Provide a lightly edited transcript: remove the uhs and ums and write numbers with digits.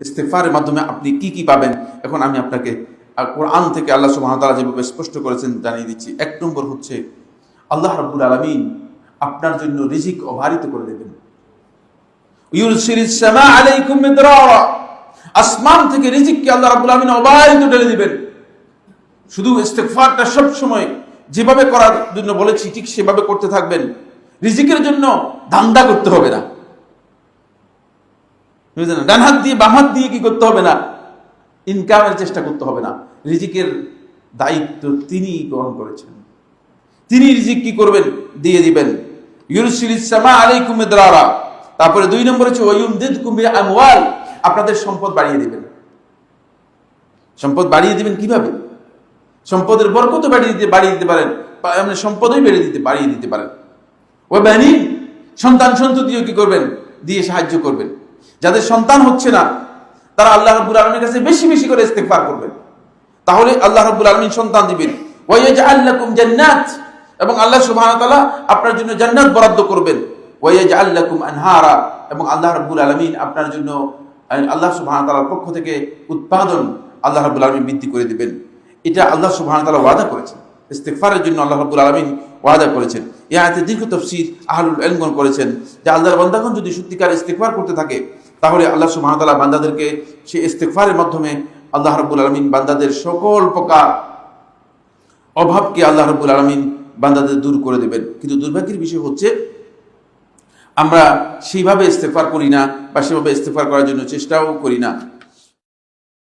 ইস্তেগফারের মাধ্যমে আপনি কি কি পাবেন এখন আমি আপনাকে কোরআন থেকে আল্লাহ সুবহানাহু ওয়া তাআলা যেভাবে স্পষ্ট করেছেন জানিয়ে দিচ্ছি। এক নম্বর হচ্ছে আল্লাহ রাব্বুল আলামিন আপনার জন্য রিজিক অবারিত করে দেবেন। ইউরসিলিস সামা আলাইকুম মিদরারা, আসমান থেকে রিজিককে আল্লাহ রাব্বুল আলামিন অবারিত ঢেলে দিবেন। শুধু ইস্তেগফারটা সব সময় যেভাবে করার জন্য বলেছি ঠিক সেভাবে করতে থাকবেন। রিজিকের জন্য ধান্দা করতে হবে না, বুঝলেন? ডান হাত দিয়ে বাম হাত দিয়ে কি করতে হবে না, ইনকামের চেষ্টা করতে হবে না। রিজিকের দায়িত্ব তিনি গ্রহণ করেছেন, তিনি রিজিক কি করবেন, দিয়ে দিবেন। ইউরসিলিস সামা আলাইকুম মিদরারা। তারপরে 2 নম্বর হচ্ছে ওয়ায়ুমদিদকুম বিআমওয়াল, আপনাদের সম্পদ বাড়িয়ে দিবেন। সম্পদ বাড়িয়ে দিবেন কিভাবে? সম্পদের বরকত বাড়িয়ে দিতে পারেন, আপনি সম্পদই বাড়িয়ে দিতে পারেন। ওয়া বানিন, সন্তান সন্ততিও কি করবেন, দিয়ে সাহায্য করবেন। যাদের সন্তান হচ্ছে না তারা আল্লাহ রাব্বুল আলামিনের কাছে বেশি বেশি করে ইস্তেগফার করবেন, তাহলে আল্লাহ রাব্বুল আলামিন সন্তান দিবেন। ওয়া ইয়াজআল লাকুম জান্নাত, এবং আল্লাহ সুবহানাহু ওয়া তাআলা আপনার জন্য জান্নাত বরাদ্দ করবেন। ওয়া ইয়াজআল লাকুম আনহারা, এবং আল্লাহ রাব্বুল আলামিন আপনার জন্য আল্লাহ সুবহানাহু ওয়া তাআলার পক্ষ থেকে উৎপাদন আল্লাহ রাব্বুল আলামিন বৃদ্ধি করে দিবেন। এটা আল্লাহ সুবহানাহু ওয়া তাআলা ওয়াদা করেছেন, ইস্তেগফারের জন্য আল্লাহ রাব্বুল আলামিন ওয়াদা করেছেন। এই আয়াতে দীর্ঘ তাফসীর আহলুল ইলম করেছেন যে আল্লাহর বান্দাগণ যদি সত্যিকার ইস্তেগফার করতে থাকে তাহলে আল্লাহ সুবহানাহু ওয়া তাআলা বান্দাদেরকে সেই ইস্তেগফারের মাধ্যমে আল্লাহ রাব্বুল আলামিন বান্দাদের সকল প্রকার অভাবকে আল্লাহ রাব্বুল আলামিন বান্দাদের দূর করে দেবেন। কিন্তু দুর্ভাগ্যের বিষয় হচ্ছে আমরা সেইভাবে ইস্তেগফার করি না, বা সেভাবে ইস্তেগফার করার জন্য চেষ্টাও করি না।